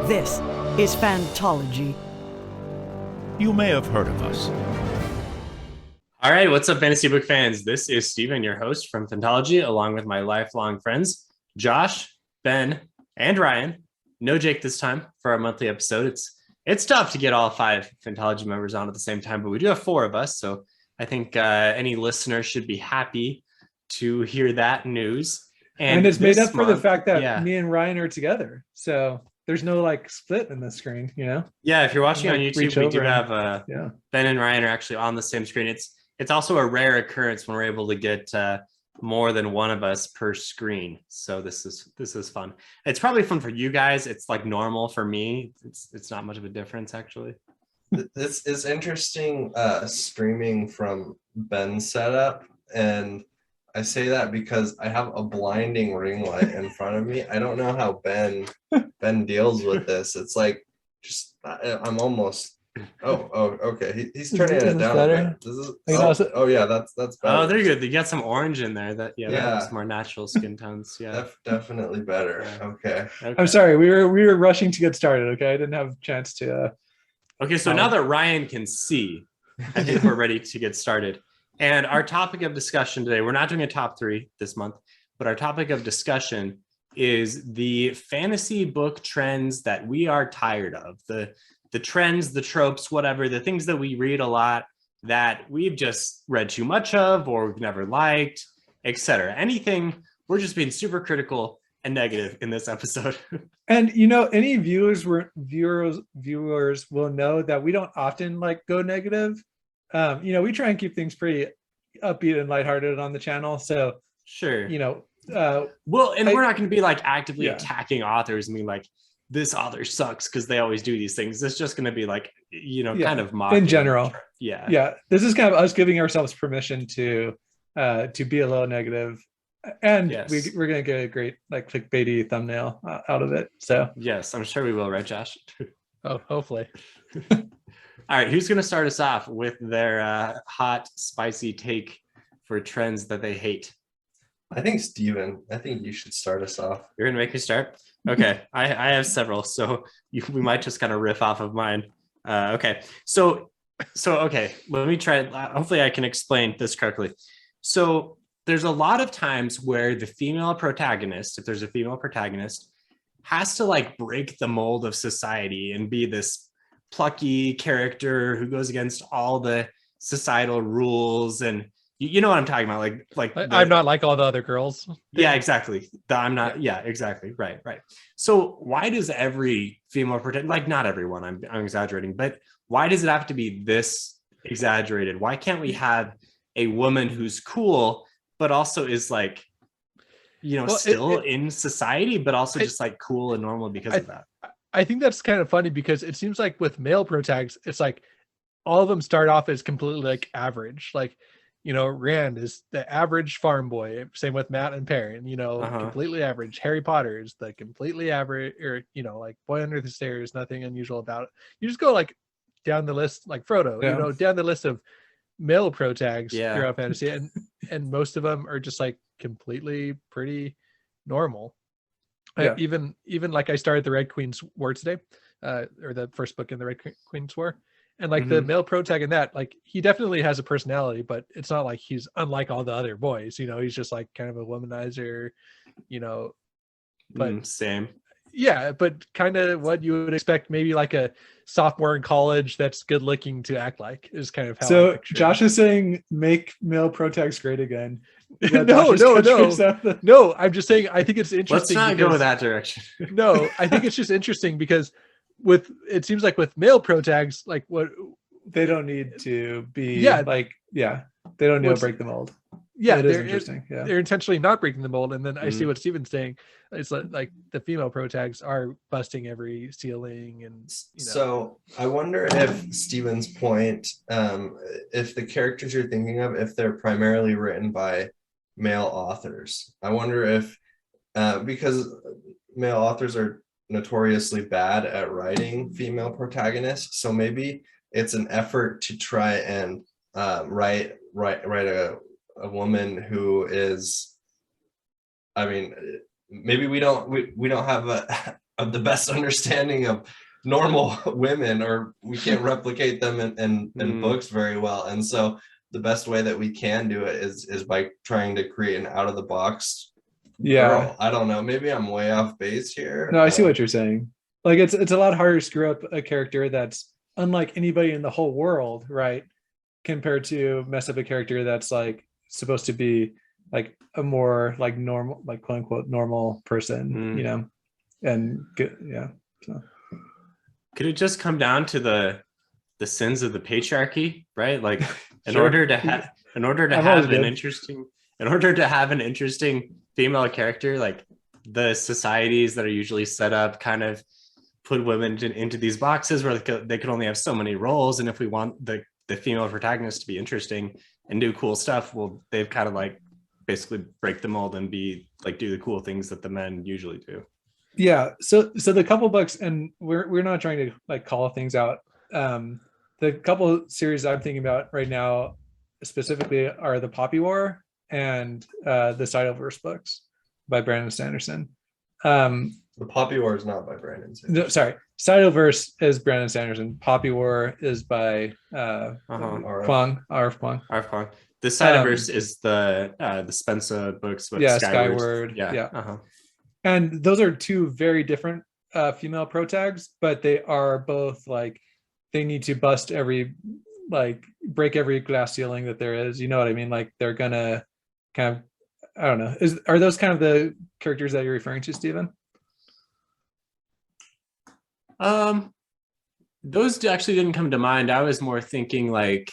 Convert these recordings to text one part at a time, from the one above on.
This is Fantology. You may have heard of us. All right, what's up, fantasy book fans? This is Steven, your host from Fantology, along with my lifelong friends, Josh, Ben, and Ryan. No Jake this time for our monthly episode. It's tough to get all 5 Fantology members on at the same time, but we do have 4 of us, so I think any listener should be happy to hear that news. And it's made up for the fact that yeah. me and Ryan are together. So there's no like split in the screen, you know? Yeah, if you're watching on YouTube, we do have Ben and Ryan are actually on the same screen. It's also a rare occurrence when we're able to get more than one of us per screen. So this is fun. It's probably fun for you guys. It's like normal for me. It's not much of a difference actually. This is interesting streaming from Ben's setup, and I say that because I have a blinding ring light in front of me. I don't know how Ben deals with this. It's like just I'm almost okay. He's turning it down a bit. This is yeah, that's better. Oh, they're good. You got some orange in there. That has more natural skin tones. Yeah, definitely better. Okay. I'm sorry, we were rushing to get started. Okay, I didn't have a chance to. Okay, so now that Ryan can see, I think we're ready to get started. And our topic of discussion today, we're not doing a top 3 this month, but our topic of discussion is the fantasy book trends that we are tired of. The trends, the tropes, whatever, the things that we read a lot that we've just read too much of or we've never liked, etc. Anything, we're just being super critical and negative in this episode. And you know, any viewers will know that we don't often like go negative. You know, we try and keep things pretty upbeat and lighthearted on the channel. So sure, you know, we're not going to be like actively attacking authors and be like, this author sucks because they always do these things. It's just going to be like, kind of mocking in general. Yeah. This is kind of us giving ourselves permission to be a little negative, and we're going to get a great like clickbaity thumbnail out of it. So yes, I'm sure we will, right, Josh? Oh, hopefully. All right, who's going to start us off with their hot, spicy take for trends that they hate? I think Steven. I think you should start us off. You're going to make me start? Okay, I have several, so we might just kind of riff off of mine. Okay, so okay, let me try. Hopefully I can explain this correctly. So there's a lot of times where the female protagonist, if there's a female protagonist, has to like break the mold of society and be this plucky character who goes against all the societal rules, and you know what I'm talking about, like I'm not like all the other girls. Yeah, exactly. I'm not. Yeah, exactly. Right. So why does every female protagonist, like not everyone, I'm exaggerating, but why does it have to be this exaggerated? Why can't we have a woman who's cool but also is like, still in society, but also just like cool and normal because of that? I think that's kind of funny because it seems like with male protags, it's like all of them start off as completely like average. Like, Rand is the average farm boy. Same with Matt and Perrin, completely average. Harry Potter is the completely average, or, like Boy Under the Stairs, nothing unusual about it. You just go like down the list, like Frodo, down the list of male protags throughout fantasy. And most of them are just like completely pretty normal. Even like I started the Red Queen's War today, or the first book in the Red Queen's War, and like the male protag in that, like he definitely has a personality, but it's not like he's unlike all the other boys. He's just like kind of a womanizer, but same. Yeah, but kind of what you would expect, maybe like a sophomore in college that's good looking to act like, is kind of how. So Josh is saying make male protags great again. No. I'm just saying I think it's interesting. Let's not go that direction. No, I think it's just interesting because it seems like with male protags, like what they don't need to be. They don't need to break the mold. Yeah, it is interesting. They're intentionally not breaking the mold, and then I see what Steven's saying. It's like the female protags are busting every ceiling, and So I wonder if Steven's point, if the characters you're thinking of, if they're primarily written by male authors. I wonder if because male authors are notoriously bad at writing female protagonists, so maybe it's an effort to try and write a woman who is, I mean, maybe we don't have a the best understanding of normal women, or we can't replicate them in books very well. And so the best way that we can do it is by trying to create an out of the box girl. I don't know, maybe I'm way off base here. No, I see what you're saying. Like it's a lot harder to screw up a character that's unlike anybody in the whole world, right? Compared to mess up a character that's like supposed to be like a more like normal, like quote unquote normal person, you know, and so could it just come down to the sins of the patriarchy, right? Like in order to have an interesting female character, like the societies that are usually set up kind of put women into these boxes where they could only have so many roles, and if we want the female protagonist to be interesting and do cool stuff, well, they've kind of like basically break the mold and be like do the cool things that the men usually do. Yeah, so the couple books, and we're not trying to like call things out. The couple series I'm thinking about right now specifically are the Poppy War and the Cytoverse books by Brandon Sanderson. The Poppy War is not by Brandon Sanderson. No, sorry, Cytoverse is Brandon Sanderson. Poppy War is by Kwang, R.F. Kwang. R.F. Kwang. The Cytoverse is the Spencer books. Skyward. Yeah. And those are two very different female protags, but they are both like, they need to break every glass ceiling that there is. You know what I mean? Like they're gonna kind of, I don't know. Are those kind of the characters that you're referring to, Stephen? Those actually didn't come to mind. I was more thinking like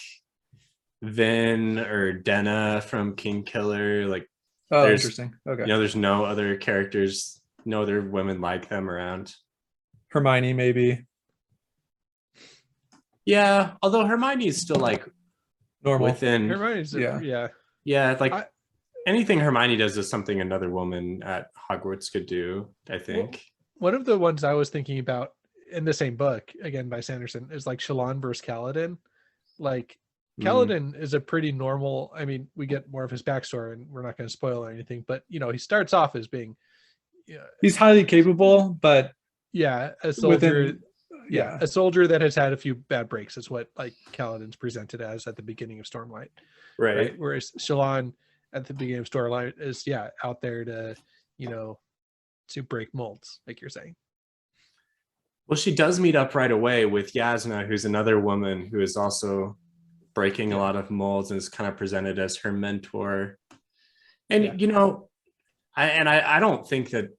Vin or Denna from King Killer. Like, interesting. Okay. You know, there's no other characters, no other women like them around. Hermione, maybe. Yeah, although Hermione is still like normal within. Hermione's Like anything Hermione does is something another woman at Hogwarts could do, I think. One of the ones I was thinking about in the same book, again by Sanderson, is like Shallan versus Kaladin. Like Kaladin is a pretty normal, I mean, we get more of his backstory and we're not going to spoil or anything, but you know, he starts off as being he's highly capable, but a soldier a soldier that has had a few bad breaks is what like Kaladin's presented as at the beginning of Stormlight. Right? Whereas Shallan at the beginning of Stormlight is out there to, you know, to break molds, like you're saying. Well, she does meet up right away with Yasna, who's another woman who is also breaking a lot of molds and is kind of presented as her mentor. And you know, I don't think that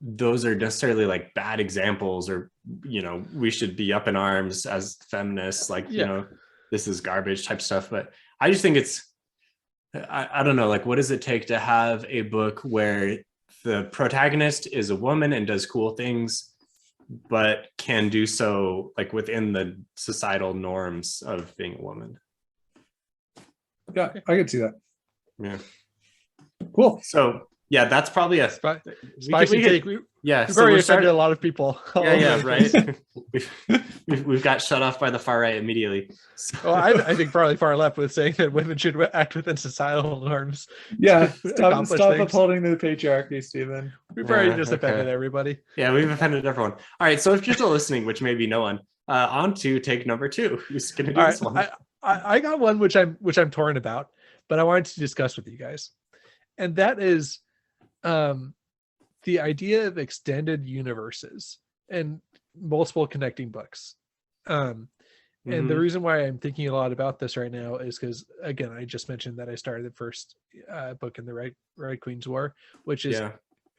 those are necessarily like bad examples, or you know, we should be up in arms as feminists, like you know, this is garbage type stuff. But I just think it's I don't know, like what does it take to have a book where the protagonist is a woman and does cool things, but can do so like within the societal norms of being a woman? Yeah, I could see that. Yeah. Cool. So yeah, that's probably a spicy take. We've already offended a lot of people. Right. we've got shut off by the far right immediately. So. Well, I think probably far left with saying that women should act within societal norms. Yeah, stop upholding the patriarchy, Stephen. We've already just offended everybody. Yeah, we've offended everyone. All right, so if you're still listening, which maybe no one, on to take number 2. Who's going to do this one? I got one which I'm torn about, but I wanted to discuss with you guys, and that is the idea of extended universes and multiple connecting books. And the reason why I'm thinking a lot about this right now is because, again, I just mentioned that I started the first book in the Red Queen's War, which is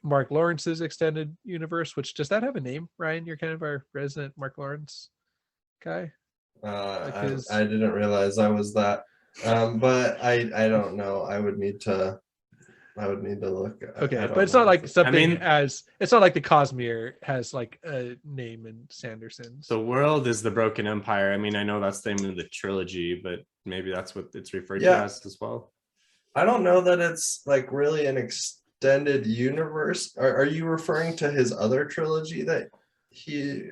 Mark Lawrence's extended universe. Which, does that have a name, Ryan? You're kind of our resident Mark Lawrence guy. I didn't realize I was that, but I don't know. I would need to look. Okay, but it's not like something it's not like the Cosmere has like a name in Sanderson's. The world is the Broken Empire. I mean, I know that's the name of the trilogy, but maybe that's what it's referred to as well. I don't know that it's like really an extended universe. Are you referring to his other trilogy that he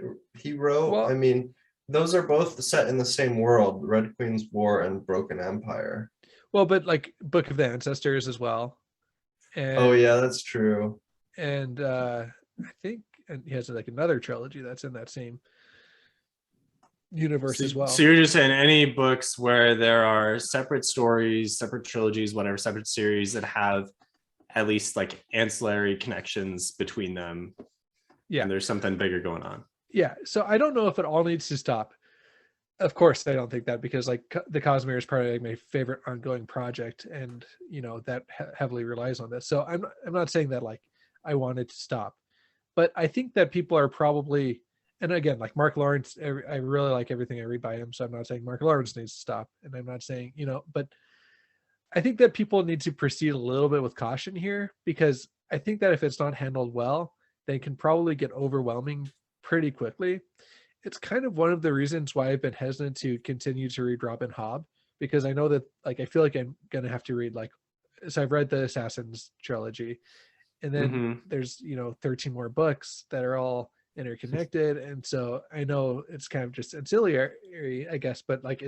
wrote? Well, I mean, those are both set in the same world, Red Queen's War and Broken Empire. Well, but like Book of the Ancestors as well. And, oh yeah, that's true. And I think and he has like another trilogy that's in that same universe as well. So you're just saying any books where there are separate stories, separate trilogies, whatever, separate series that have at least like ancillary connections between them. Yeah. And there's something bigger going on. Yeah. So I don't know if it all needs to stop. Of course, I don't think that, because like the Cosmere is probably like my favorite ongoing project, and you know that heavily relies on this. So I'm not saying that like I want it to stop, but I think that people are probably, and again, like Mark Lawrence, I really like everything I read by him, so I'm not saying Mark Lawrence needs to stop, and I'm not saying, you know, but I think that people need to proceed a little bit with caution here, because I think that if it's not handled well, they can probably get overwhelming pretty quickly. It's kind of one of the reasons why I've been hesitant to continue to read Robin Hobb, because I know that like I feel like I'm gonna have to read like, so I've read the Assassins trilogy, and then there's, you know, 13 more books that are all interconnected, and so I know it's kind of just ancillary, I guess, but like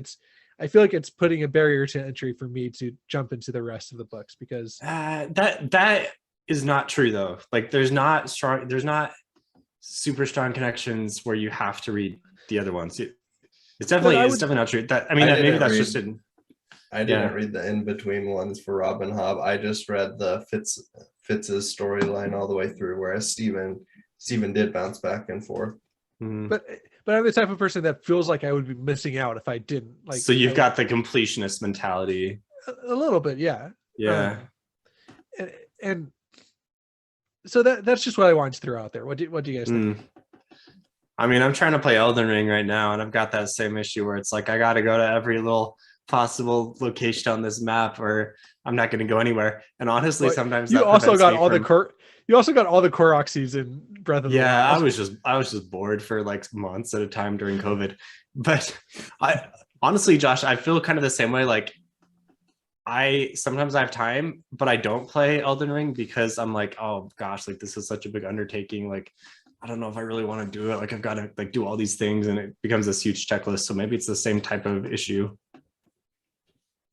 I feel like it's putting a barrier to entry for me to jump into the rest of the books, because that is not true though. Like there's not super strong connections where you have to read the other ones. It's definitely not true. That, I mean, maybe that's just in. I didn't read the in-between ones for Robin Hobb. I just read the Fitz's storyline all the way through, whereas Stephen did bounce back and forth. But I'm the type of person that feels like I would be missing out if I didn't. Like, so you've got the completionist mentality. A little bit, yeah. Yeah. And so that's just what I wanted to throw out there. What do you guys think? I mean, I'm trying to play Elden Ring right now, and I've got that same issue where it's like I got to go to every little possible location on this map, or I'm not going to go anywhere. And honestly, sometimes you also got all the Koroks in Breath of the Wild. Yeah, I was just bored for like months at a time during COVID. But I honestly, Josh, I feel kind of the same way. Like sometimes I have time, but I don't play Elden Ring because I'm like, oh gosh, like this is such a big undertaking. Like, I don't know if I really want to do it. Like I've got to like do all these things, and it becomes this huge checklist. So maybe it's the same type of issue.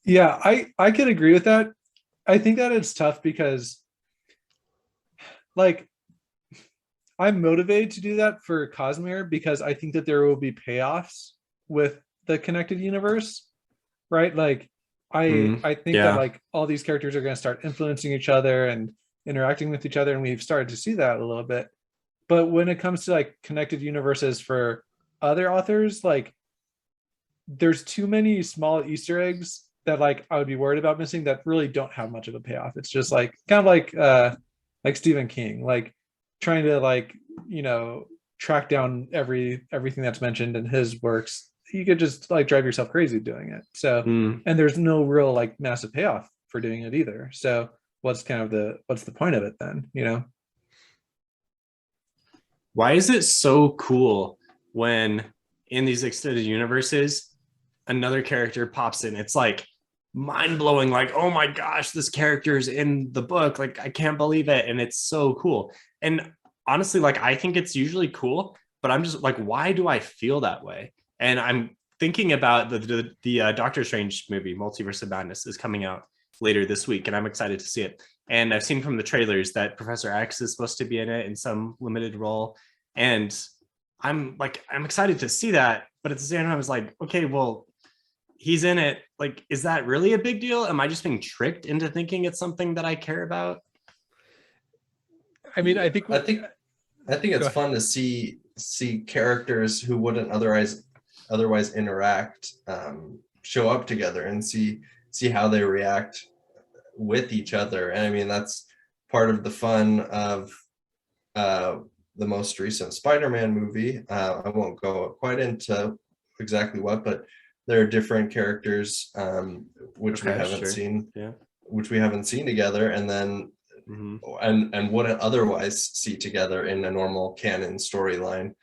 Yeah, I could agree with that. I think that it's tough because like I'm motivated to do that for Cosmere because I think that there will be payoffs with the connected universe, right? Like I think that like all these characters are going to start influencing each other and interacting with each other, and we've started to see that a little bit. But when it comes to like connected universes for other authors, like there's too many small Easter eggs that like I would be worried about missing that really don't have much of a payoff. It's just like kind of like Stephen King, like trying to like, you know, track down everything that's mentioned in his works. You could just like drive yourself crazy doing it. So and there's no real like massive payoff for doing it either. So what's the point of it then, you know? Why is it so cool when in these extended universes another character pops in? It's like mind-blowing, like, oh my gosh, this character is in the book, like I can't believe it, and it's so cool. And honestly, like I think it's usually cool, but I'm just like, why do I feel that way? And I'm thinking about the Doctor Strange movie, Multiverse of Madness, is coming out later this week, and I'm excited to see it. And I've seen from the trailers that Professor X is supposed to be in it in some limited role, and I'm excited to see that. But at the same time, I was like, okay, well, he's in it. Like, is that really a big deal? Am I just being tricked into thinking it's something that I care about? I mean, I think it's fun to see characters who wouldn't otherwise interact show up together and see how they react with each other. And I mean, that's part of the fun of the most recent Spider-Man movie. I won't go quite into exactly what, but there are different characters which we haven't seen together, and then and wouldn't otherwise see together in a normal canon storyline.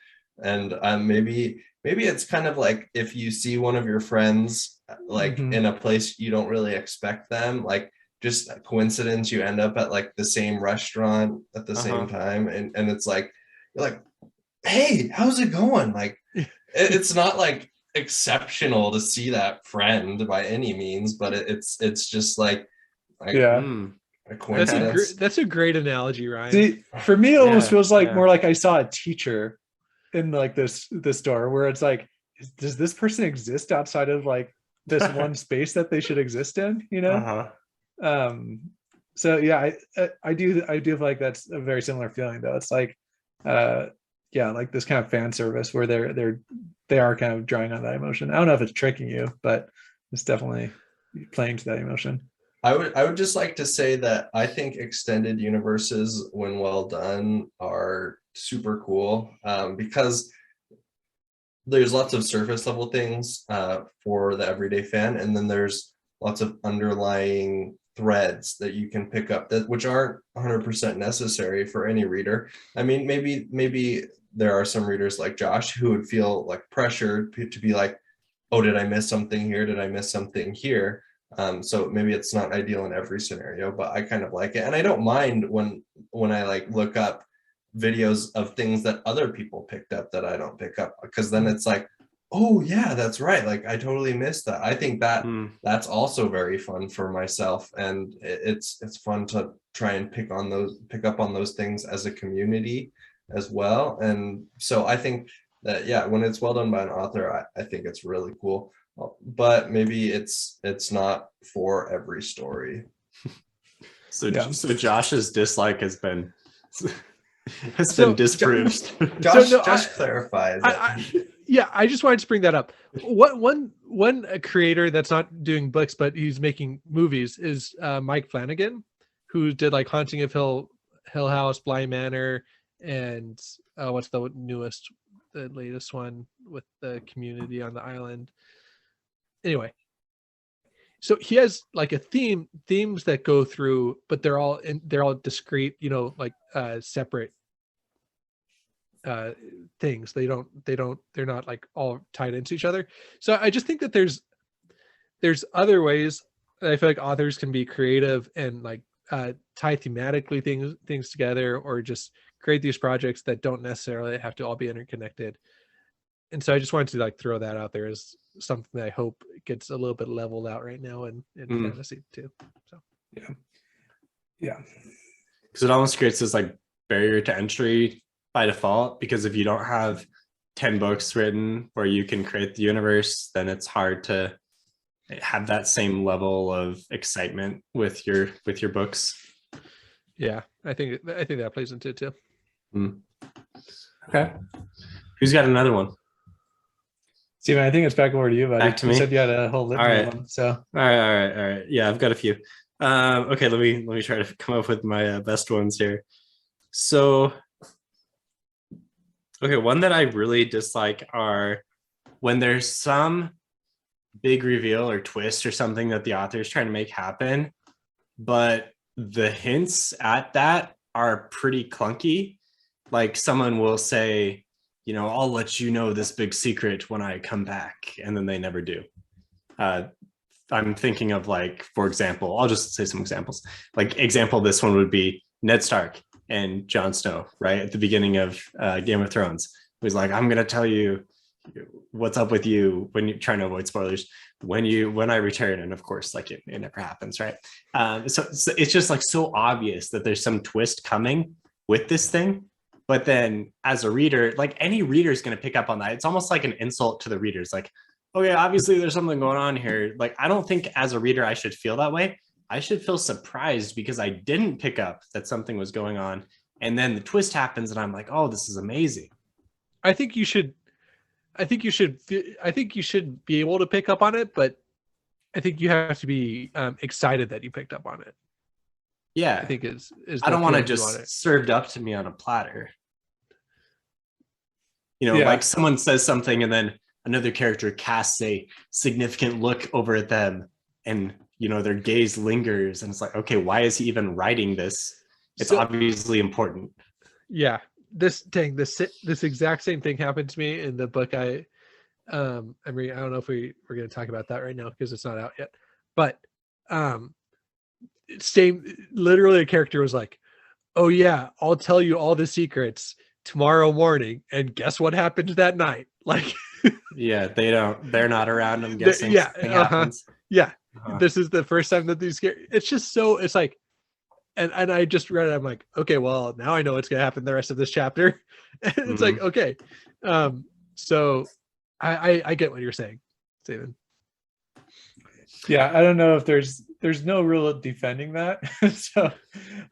And maybe it's kind of like if you see one of your friends like in a place you don't really expect them, like just a coincidence you end up at like the same restaurant at the same time, and it's like you're like, hey, how's it going? Like it's not like exceptional to see that friend by any means, but it's just like A coincidence. That's a great analogy, Ryan. See, for me, it almost feels like yeah. more like I saw a teacher in like this store where it's like, does this person exist outside of like this one space that they should exist in? You know? So yeah, I do feel like that's a very similar feeling though. It's like, yeah, like this kind of fan service where they are kind of drawing on that emotion. I don't know if it's tricking you, but it's definitely playing to that emotion. I would just like to say that I think extended universes, when well done, are super cool, because there's lots of surface level things for the everyday fan, and then there's lots of underlying threads that you can pick up which aren't 100% necessary for any reader. I mean, maybe there are some readers like Josh who would feel like pressured to be like, oh, did I miss something here? Did I miss something here? So maybe it's not ideal in every scenario, but I kind of like it. And I don't mind when I like look up videos of things that other people picked up that I don't pick up, because then it's like, oh yeah, that's right. Like I totally missed that. I think that that's also very fun for myself. And it's fun to try and pick up on those things as a community as well. And so I think that, yeah, when it's well done by an author, I think it's really cool. But maybe it's not for every story. So Josh's dislike has been disproved. Josh clarifies. I just wanted to bring that up. One creator that's not doing books but he's making movies is Mike Flanagan, who did like Haunting of Hill House, Bly Manor, and what's the latest one with the community on the island. Anyway, so he has like themes that go through, but they're all discrete, like separate things. They're not like all tied into each other. So I just think that there's other ways that I feel like authors can be creative and like tie thematically things together, or just create these projects that don't necessarily have to all be interconnected. And so I just wanted to like throw that out there as something that I hope gets a little bit leveled out right now in fantasy too. So yeah, because it almost creates this like barrier to entry by default, because if you don't have 10 books written where you can create the universe, then it's hard to have that same level of excitement with your books. Yeah, I think that plays into it too. Okay, who's got another one? Steven, I think it's back over to you, buddy. Back to me. You said you had a whole litany of them. So all right. Yeah, I've got a few. Okay, let me try to come up with my best ones here. So, okay, one that I really dislike are when there's some big reveal or twist or something that the author is trying to make happen, but the hints at that are pretty clunky. Like someone will say, I'll let you know this big secret when I come back, and then they never do. I'm thinking of like, for example, I'll just say some examples. Like example, this one would be Ned Stark and Jon Snow, right? At the beginning of Game of Thrones. It was like, I'm going to tell you what's up with you, when you're trying to avoid spoilers, when I return. And of course, like it never happens, right? So it's just like so obvious that there's some twist coming with this thing. But then as a reader, like any reader is going to pick up on that. It's almost like an insult to the readers. Like, okay, obviously there's something going on here. Like, I don't think as a reader, I should feel that way. I should feel surprised because I didn't pick up that something was going on. And then the twist happens and I'm like, oh, this is amazing. I think you should be able to pick up on it, but I think you have to be excited that you picked up on it. Yeah. I think is I don't want to just served up to me on a platter. Like someone says something and then another character casts a significant look over at them and, their gaze lingers. And it's like, okay, why is he even writing this? It's obviously important. Yeah. This exact same thing happened to me in the book I'm reading. I don't know if we're going to talk about that right now because it's not out yet, but literally a character was like, oh yeah, I'll tell you all the secrets tomorrow morning, and guess what happened that night? Like yeah, they're not around, I'm guessing. This is the first time that it's like and I just read it. I'm like, okay, well, now I know what's gonna happen the rest of this chapter. And it's like, okay. So I get what you're saying, Steven. Yeah, I don't know if there's no real defending that. So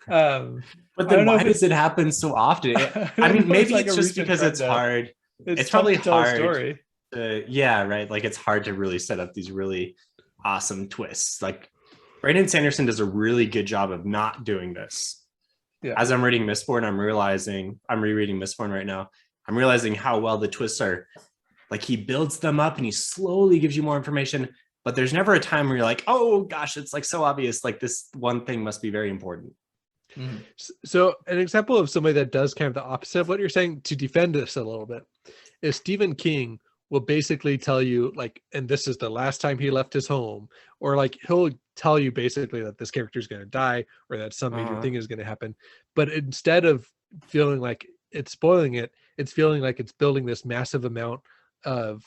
but then why does it happen so often? I mean, maybe like it's just because it's hard. It's probably hard. Right. Like it's hard to really set up these really awesome twists. Like Brandon Sanderson does a really good job of not doing this. Yeah. As I'm reading Mistborn, I'm rereading Mistborn right now. I'm realizing how well the twists are. Like he builds them up and he slowly gives you more information, but there's never a time where you're like, oh gosh, it's like so obvious. Like this one thing must be very important. Mm-hmm. So an example of somebody that does kind of the opposite of what you're saying, to defend this a little bit, is Stephen King will basically tell you like, and this is the last time he left his home, or like he'll tell you basically that this character is going to die or that some major thing is going to happen. But instead of feeling like it's spoiling it, it's feeling like it's building this massive amount of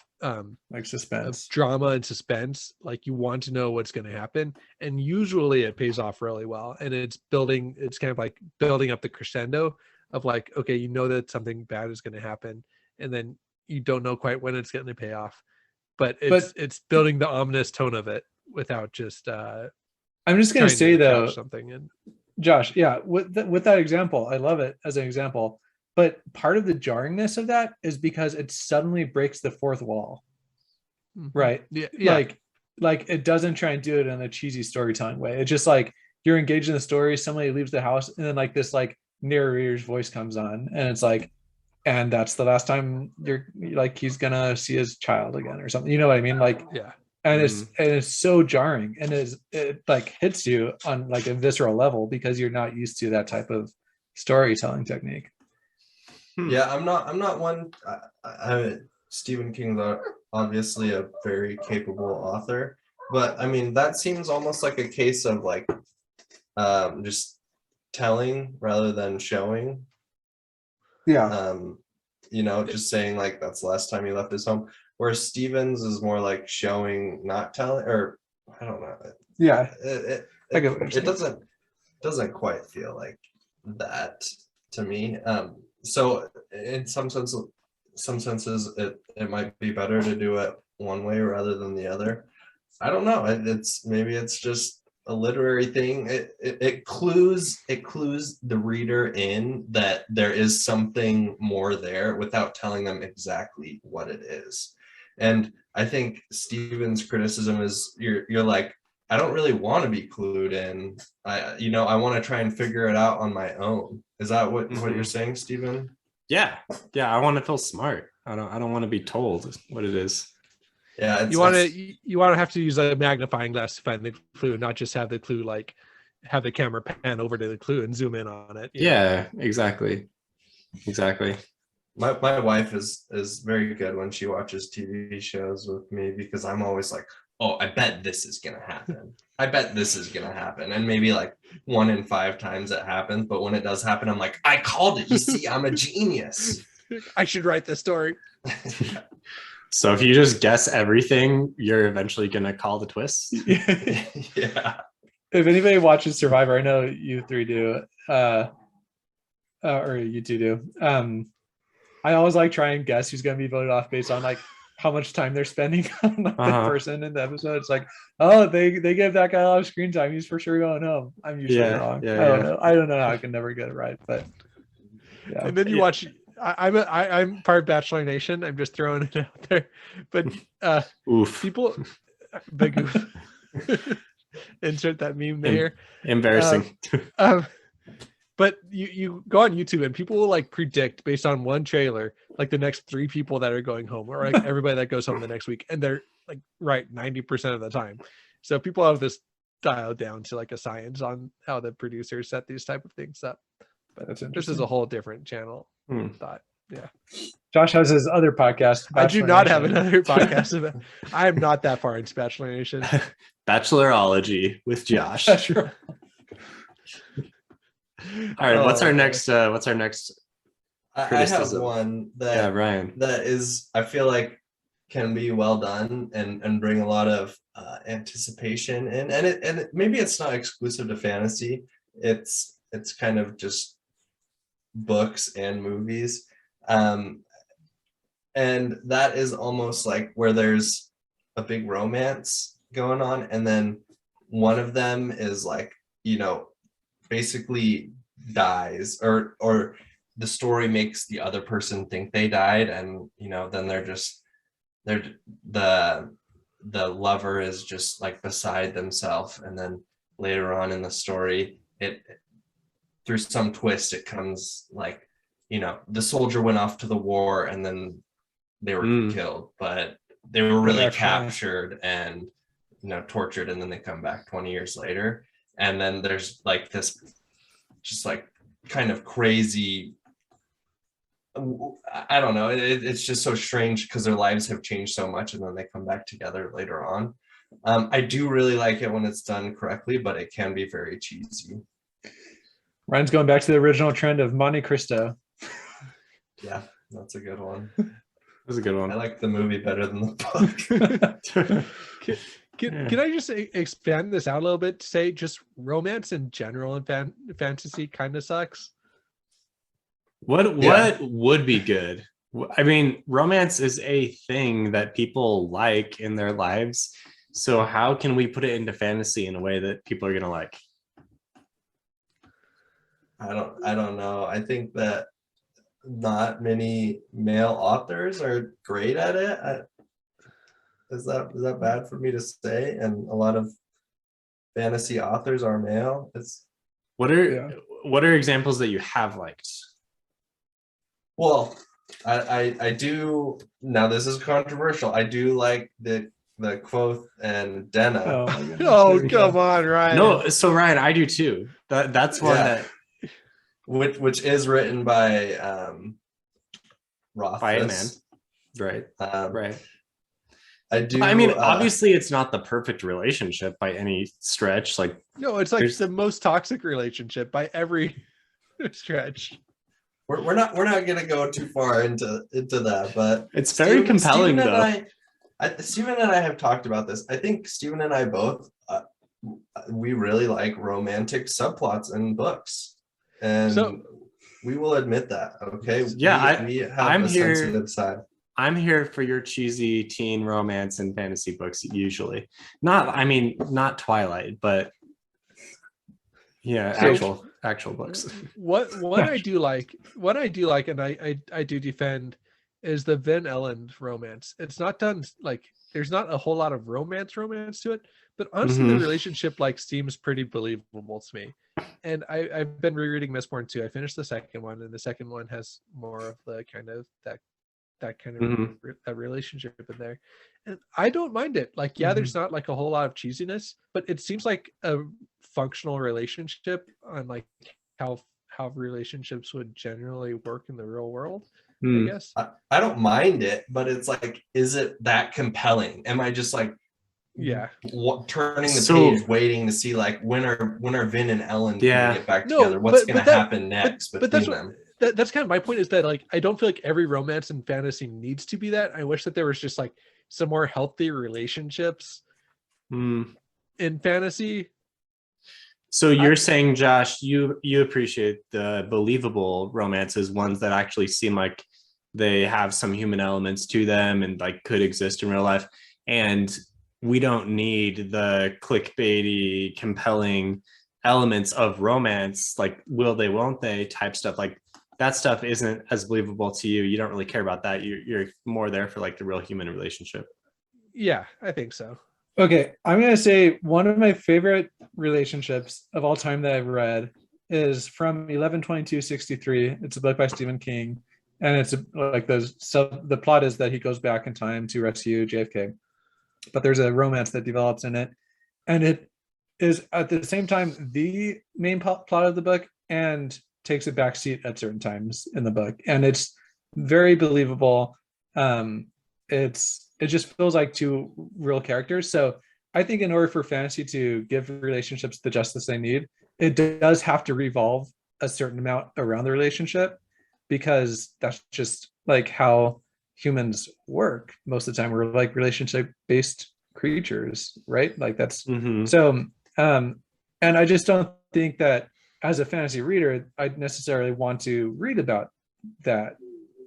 like suspense, of drama and suspense. Like you want to know what's going to happen, and usually it pays off really well. And it's kind of like building up the crescendo of like, okay, you know that something bad is going to happen, and then you don't know quite when it's going to pay off, but it's building the ominous tone of it without just I'm just going to say though something. And Josh, yeah, with that example, I love it as an example, but part of the jarringness of that is because it suddenly breaks the fourth wall. Right. Yeah. Like it doesn't try and do it in a cheesy storytelling way. It's just like you're engaged in the story, somebody leaves the house, and then like this like narrator's voice comes on, and it's like, and that's the last time you're like he's gonna see his child again or something. You know what I mean? Like, yeah. And it's so jarring, and it like hits you on like a visceral level because you're not used to that type of storytelling technique. Yeah, I'm not one. Stephen King's obviously a very capable author, but I mean that seems almost like a case of like just telling rather than showing. Yeah. Just saying like that's the last time he left his home. Whereas Stevens is more like showing, not telling, or I don't know. Yeah. It doesn't quite feel like that to me. So in some senses, it might be better to do it one way rather than the other. I don't know. It's just a literary thing. It clues the reader in that there is something more there without telling them exactly what it is. And I think Stephen's criticism is you're like, I don't really want to be clued in. I want to try and figure it out on my own. Is that what you're saying, Stephen? Yeah. I want to feel smart. I don't want to be told what it is. Yeah, you want to have to use a magnifying glass to find the clue, not just have the clue like have the camera pan over to the clue and zoom in on it. Yeah, exactly. My wife is very good when she watches TV shows with me because I'm always like, oh, I bet this is gonna happen. I bet this is gonna happen, and maybe like 1 in 5 times it happens. But when it does happen, I'm like, I called it. You see, I'm a genius. I should write this story. So if you just guess everything, you're eventually gonna call the twist. Yeah. If anybody watches Survivor, I know you three do, or you two do. I always like try and guess who's gonna be voted off based on like how much time they're spending on like, the person in the episode. It's like, oh, they give that guy a lot of screen time. He's for sure going home. I'm usually wrong. I don't know how I can never get it right, but yeah. And then you watch. I'm part of Bachelor Nation. I'm just throwing it out there, but people, the goof. Insert that meme there. Embarrassing. But you go on YouTube and people will like predict based on one trailer, like the next 3 people that are going home, or like everybody that goes home the next week, and they're like right 90% of the time. So people have this dialed down to like a science on how the producers set these type of things up. But this is a whole different channel. Thought, yeah. Josh has his other podcast. I do not have another podcast about. I am not that far into Bachelor Nation. Bachelorology with Josh. All right, what's our next? I have one that Ryan. That is, I feel like, can be well done and bring a lot of anticipation in, and maybe it's not exclusive to fantasy. it's kind of just books and movies. And that is almost like where there's a big romance going on, and then one of them is like, basically dies, or the story makes the other person think they died, and then the lover is just like beside themselves, and then later on in the story, it through some twist, it comes like, the soldier went off to the war and then they were killed, but they were really captured and tortured, and then they come back 20 years later, and then there's like this just like kind of crazy, I don't know, it's just so strange because their lives have changed so much, and then they come back together later on. I do really like it when it's done correctly, but it can be very cheesy. Ryan's going back to the original trend of Monte Cristo. Yeah, that's a good one. That's a good one. I like the movie better than the book. Can I just expand this out a little bit to say just romance in general and fantasy kind of sucks? What would be good? I mean, romance is a thing that people like in their lives. So how can we put it into fantasy in a way that people are going to like? I don't know. I think that not many male authors are great at it. Is that bad for me to say? And a lot of fantasy authors are male. What are examples that you have liked? Well, I do. Now this is controversial. I do like the Quoth and Denna. Oh come on, Ryan. No, so Ryan, I do too. That's one that which is written by Rothfuss. By a man. Right. Right. I do. I mean, obviously, it's not the perfect relationship by any stretch. Like, no, it's like the most toxic relationship by every stretch. We're not gonna go too far into that, but it's very compelling, though. Stephen and I have talked about this. I think Stephen and I both we really like romantic subplots in books, and so, we will admit that. Okay. Yeah, we have a sensitive side. I'm here for your cheesy teen romance and fantasy books usually. Not Twilight, but yeah, actual books. What I do like, and I do defend, is the Van Ellen romance. It's not done like there's not a whole lot of romance to it, but honestly, the relationship like seems pretty believable to me. And I've been rereading Mistborn too. I finished the second one, and the second one has more of the kind of that kind of that relationship in there, and I don't mind it. Like, there's not like a whole lot of cheesiness, but it seems like a functional relationship on like how relationships would generally work in the real world. I guess I don't mind it, but it's like, is it that compelling? Am I just like turning the page waiting to see like when are Vin and Ellen gonna get back together? What's gonna happen next between them? That's kind of my point, is that like I don't feel like every romance in fantasy needs to be that. I wish that there was just like some more healthy relationships in fantasy. So you're saying, Josh, you appreciate the believable romances, ones that actually seem like they have some human elements to them and like could exist in real life, and we don't need the clickbaity, compelling elements of romance, like will they, won't they type stuff. Like, that stuff isn't as believable to you. You don't really care about that. You're more there for like the real human relationship. Yeah, I think so. Okay, I'm going to say one of my favorite relationships of all time that I've read is from 11/22/63. It's a book by Stephen King, and it's like the plot is that he goes back in time to rescue JFK, but there's a romance that develops in it, and it is at the same time the main plot of the book and takes a backseat at certain times in the book, and it's very believable. It just feels like two real characters. So I think in order for fantasy to give relationships the justice they need, it does have to revolve a certain amount around the relationship, because that's just like how humans work most of the time. We're like relationship based creatures, right? Like that's so and I just don't think that as a fantasy reader, I necessarily want to read about that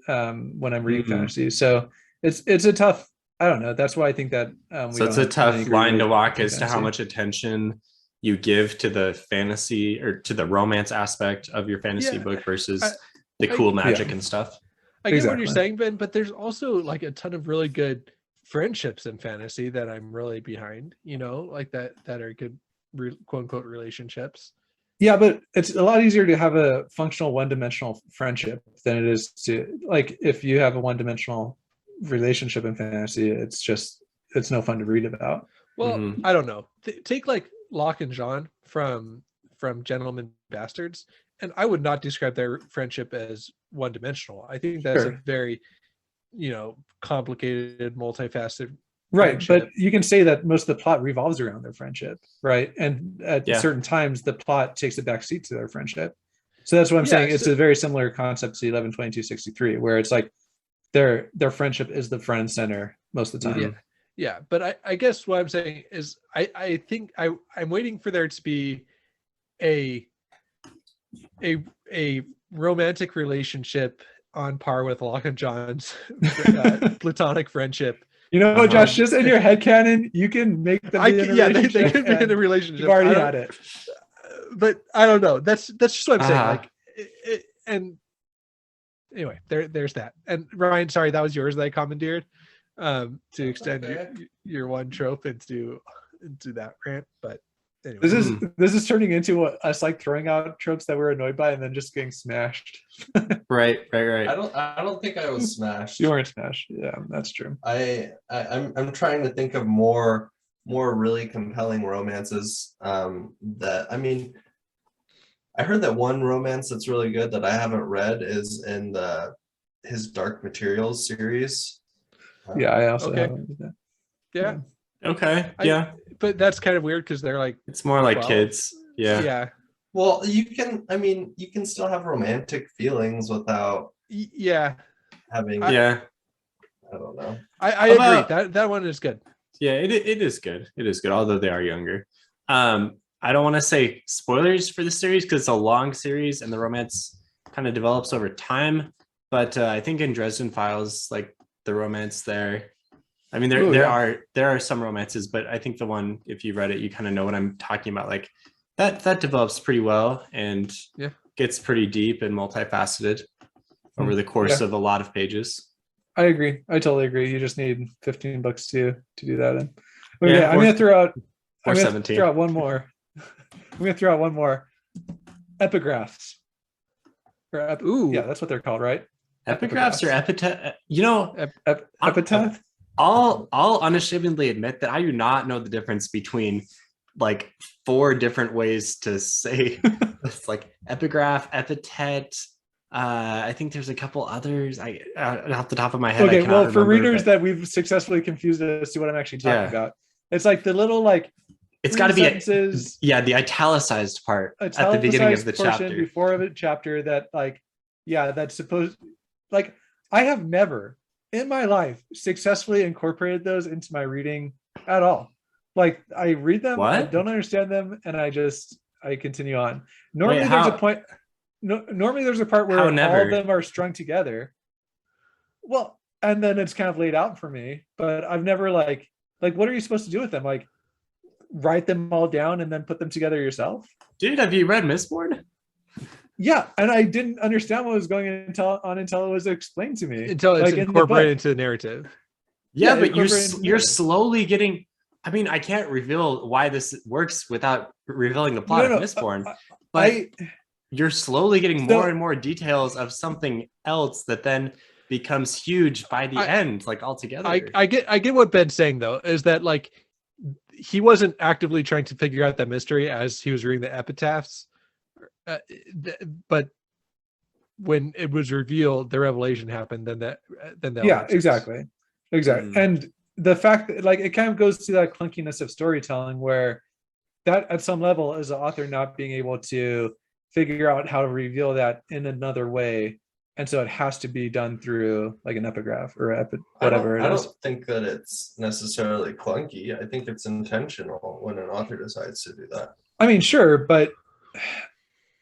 when I'm reading fantasy. So it's a tough. I don't know. That's why I think that so it's a tough line to walk as to how much attention you give to the fantasy or to the romance aspect of your fantasy book versus the cool magic and stuff. I get what you're saying, Ben, but there's also like a ton of really good friendships in fantasy that I'm really behind, you know, like that are good quote unquote relationships. Yeah, but it's a lot easier to have a functional one-dimensional friendship than it is to, like, if you have a one-dimensional relationship in fantasy, it's no fun to read about. Well, I don't know. Take like Locke and John from Gentlemen Bastards, and I would not describe their friendship as one-dimensional. I think that's a very, you know, complicated, multifaceted right, but you can say that most of the plot revolves around their friendship, right? And at certain times the plot takes a back seat to their friendship. So that's what I'm saying. It's a very similar concept to 11/22/63, where it's like their friendship is the front and center most of the time. Yeah, but I guess what I'm saying is I think I'm waiting for there to be a romantic relationship on par with Locke and John's platonic friendship. You know what, Josh? Just in your headcanon, you can make them. They can be in a relationship. You've already had it. But I don't know. That's just what I'm saying. Like, and anyway, there's that. And Ryan, sorry, that was yours that I commandeered to extend your one trope into that rant. But anyway. This is turning into us like throwing out tropes that we're annoyed by and then just getting smashed. Right. I don't think I was smashed. You weren't smashed. Yeah, that's true. I'm trying to think of more really compelling romances. That, I mean, I heard that one romance that's really good that I haven't read is in his Dark Materials series. Yeah, I also haven't read that. Yeah. Okay. But that's kind of weird because they're like, it's more like 12. Kids. Yeah. Well, you can still have romantic feelings without having. I don't know. I agree. That one is good. Yeah, it is good. It is good, although they are younger. I don't want to say spoilers for the series because it's a long series and the romance kind of develops over time. But I think in Dresden Files, like the romance there, I mean, there are some romances, but I think the one, if you read it, you kind of know what I'm talking about. Like that develops pretty well and gets pretty deep and multifaceted over the course of a lot of pages. I agree. I totally agree. You just need 15 bucks to do that in. Okay, I'm gonna throw out one more. I'm gonna throw out one more. Epigraphs. Yeah, that's what they're called, right? Epigraphs or epitaph? You know, epitaph. I'll unashamedly admit that I do not know the difference between like 4 different ways to say it's like epigraph, epithet. I think there's a couple others. Off the top of my head. Okay, well, for readers that we've successfully confused as to what I'm actually talking about, it's like the little like. It's got to be the italicized part at the beginning of the chapter. Before of a chapter that that's supposed like I have never in my life successfully incorporated those into my reading at all. Like I read them, I don't understand them, and I continue on. Normally there's a point. Normally there's a part where all of them are strung together. Well, and then it's kind of laid out for me, but I've never like what are you supposed to do with them? Like write them all down and then put them together yourself? Dude, have you read Mistborn? Yeah, and I didn't understand what was going until it was explained to me. Until it's incorporated into the narrative. Yeah, but you're slowly getting. I mean, I can't reveal why this works without revealing the plot of Mistborn, but you're slowly getting more and more details of something else that then becomes huge by the end, like altogether. I get what Ben's saying though, is that like he wasn't actively trying to figure out that mystery as he was reading the epitaphs, but when it was revealed, the revelation happened. Then exactly. And the fact that like it kind of goes to that clunkiness of storytelling, where that at some level is the author not being able to figure out how to reveal that in another way, and so it has to be done through like an epigraph or whatever it is. I don't think that it's necessarily clunky. I think it's intentional when an author decides to do that. I mean, sure, but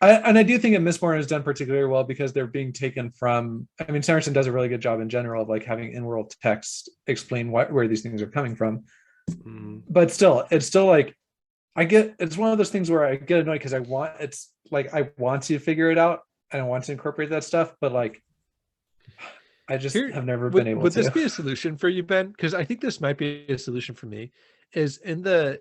I do think that Mistborn is done particularly well because they're being taken from. I mean, Sanderson does a really good job in general of like having in-world text explain where these things are coming from. But still, it's still like it's one of those things where I get annoyed because I want to figure it out and I want to incorporate that stuff, but like I just have never been able to. Would this be a solution for you, Ben? Because I think this might be a solution for me. Is in the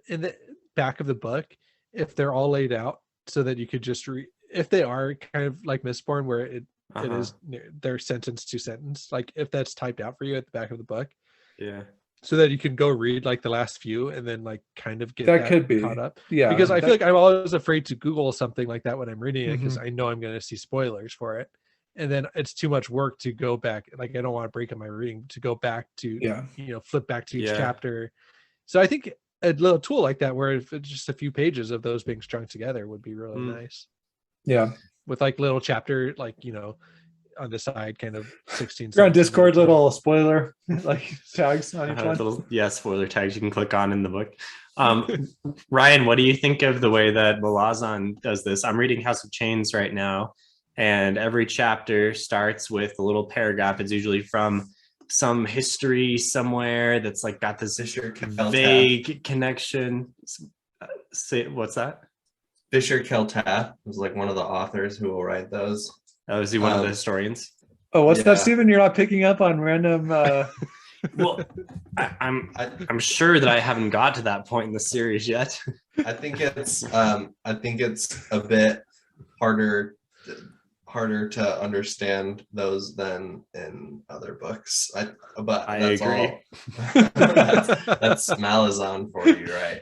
back of the book, if they're all laid out so that you could just if they are kind of like Mistborn, where it is their sentence to sentence, like if that's typed out for you at the back of the book, so that you can go read like the last few and then like kind of get that could be caught up. Yeah, because I feel like I'm always afraid to Google something like that when I'm reading it because I know I'm going to see spoilers for it, and then it's too much work to go back. Like I don't want to break up my reading to go back to flip back to each chapter. So I think a little tool like that, where if it's just a few pages of those being strung together, would be really nice. Yeah, with like little chapter, like on the side, kind of 16. You're on Discord, little spoiler like tags on each one. Little, spoiler tags you can click on in the book. Ryan, what do you think of the way that Malazan does this? I'm reading House of Chains right now, and every chapter starts with a little paragraph. It's usually from some history somewhere that's like got this vague connection. What's that? Fisher Keltath was like one of the authors who will write those. Oh, is he one of the historians? Oh, what's that, Stephen? You're not picking up on random. Well, I'm sure that I haven't got to that point in the series yet. I think it's a bit harder to understand those than in other books. But I agree. That's Malazan for you, right?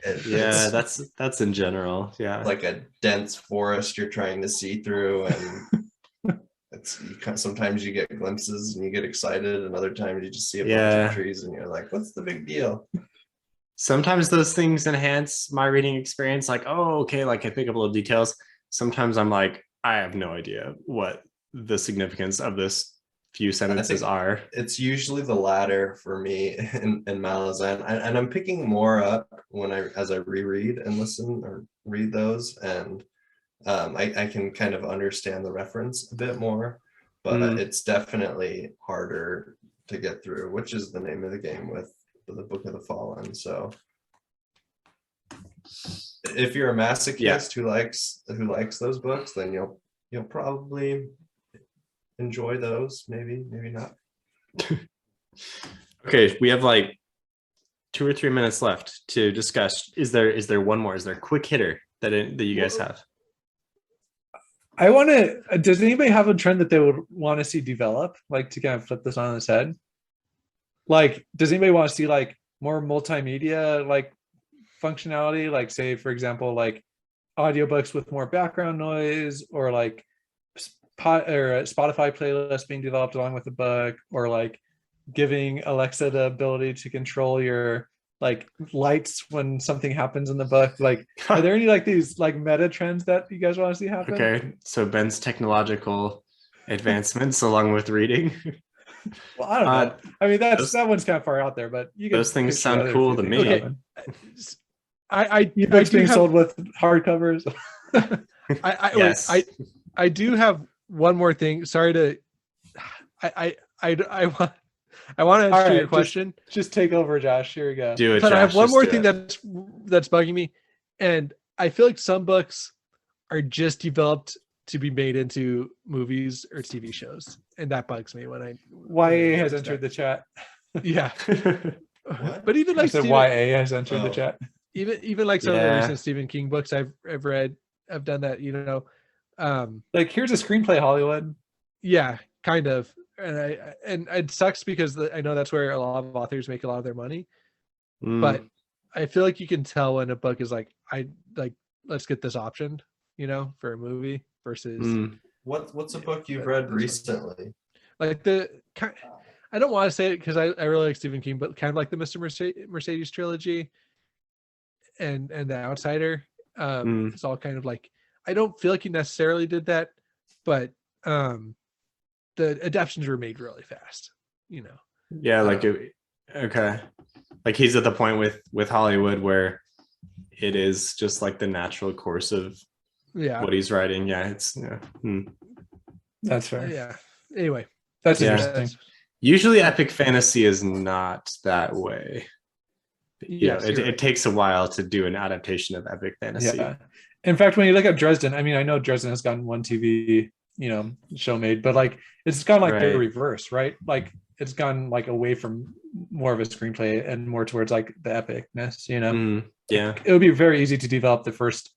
That's in general. Yeah, like a dense forest you're trying to see through, and sometimes you get glimpses and you get excited, and other times you just see a bunch of trees and you're like, what's the big deal? Sometimes those things enhance my reading experience. Like, oh, okay, like I pick up little details. Sometimes I'm like, I have no idea what the significance of this few sentences are. It's usually the latter for me in Malazan, and I'm picking more up as I reread and listen or read those, and I can kind of understand the reference a bit more, but it's definitely harder to get through, which is the name of the game with the Book of the Fallen. So if you're a masochist who likes those books, then you'll probably enjoy those. Maybe not. Okay, we have like 2 or 3 minutes left to discuss. Is there one more? Is there a quick hitter that you guys have? I want to. Does anybody have a trend that they would want to see develop, like to kind of flip this on its head? Like, does anybody want to see like more multimedia like functionality? Like, say, for example, like audiobooks with more background noise, or like Spotify playlist being developed along with the book, or like giving Alexa the ability to control your like lights when something happens in the book. Like, are there any like these like meta trends that you guys want to see happen? Okay, so Ben's technological advancements along with reading. Well, I don't know. I mean, that one's kind of far out there, but those things sound cool to me. Okay. Books being sold with hardcovers. I do have one more thing. Sorry to. I want to answer your question. Just take over, Josh. Here we go. Do it, but Josh, I have one more do thing that's bugging me, and I feel like some books are just developed to be made into movies or TV shows, and that bugs me when YA has entered the chat. Yeah, but even like YA has entered the chat. Even like some of the recent Stephen King books I've read, I've done that. Like, here's a screenplay, Hollywood. Yeah, kind of. And it sucks because I know that's where a lot of authors make a lot of their money, but I feel like you can tell when a book is like, let's get this optioned, for a movie versus. What's a book you've read recently? Like I don't want to say it because I really like Stephen King, but kind of like the Mr. Mercedes trilogy and The Outsider. It's all kind of like, I don't feel like he necessarily did that, but the adaptions were made really fast, Yeah, okay. Like he's at the point with Hollywood where it is just like the natural course of what he's writing. Yeah, it's That's fair. Yeah. Anyway, That's Yeah. interesting. Usually epic fantasy is not that way. Yes, It takes a while to do an adaptation of epic fantasy. Yeah. In fact, when you look at Dresden, I mean, I know Dresden has gotten one TV, show made, but like it's gone like the reverse, right? Like it's gone like away from more of a screenplay and more towards like the epicness, Yeah. It would be very easy to develop the first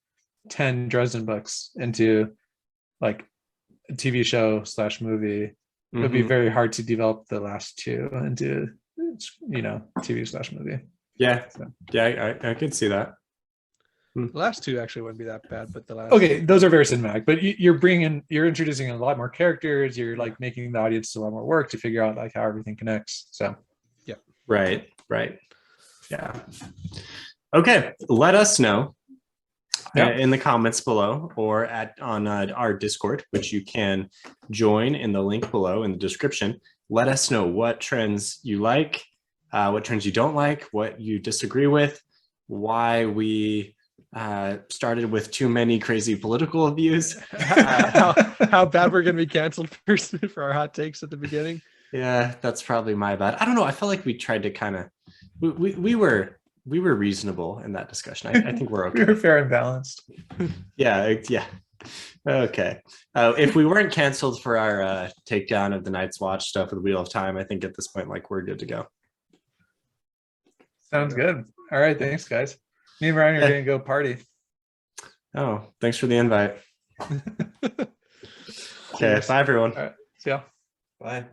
10 Dresden books into like a TV show / movie. It would be very hard to develop the last two into, TV / movie. Yeah. So. Yeah, I could see that. The last two actually wouldn't be that bad, but the last those are very cinematic, but you're introducing a lot more characters. You're like making the audience do a lot more work to figure out like how everything connects. So yeah. Right. Yeah. Okay. Let us know in the comments below or on our Discord, which you can join in the link below in the description. Let us know what trends you like, what trends you don't like, what you disagree with, why we started with too many crazy political views, how bad we're going to be canceled for our hot takes at the beginning. Yeah, that's probably my bad. I don't know. I felt like we tried to kind of we were reasonable in that discussion. I think we're okay. We were fair and balanced. Yeah. Okay. If we weren't canceled for our takedown of the Night's Watch stuff with Wheel of Time, I think at this point, like, we're good to go. Sounds good. All right, thanks, guys. Me and Ryan are going to go party. Oh, thanks for the invite. Okay, bye, everyone. All right, see ya. Bye.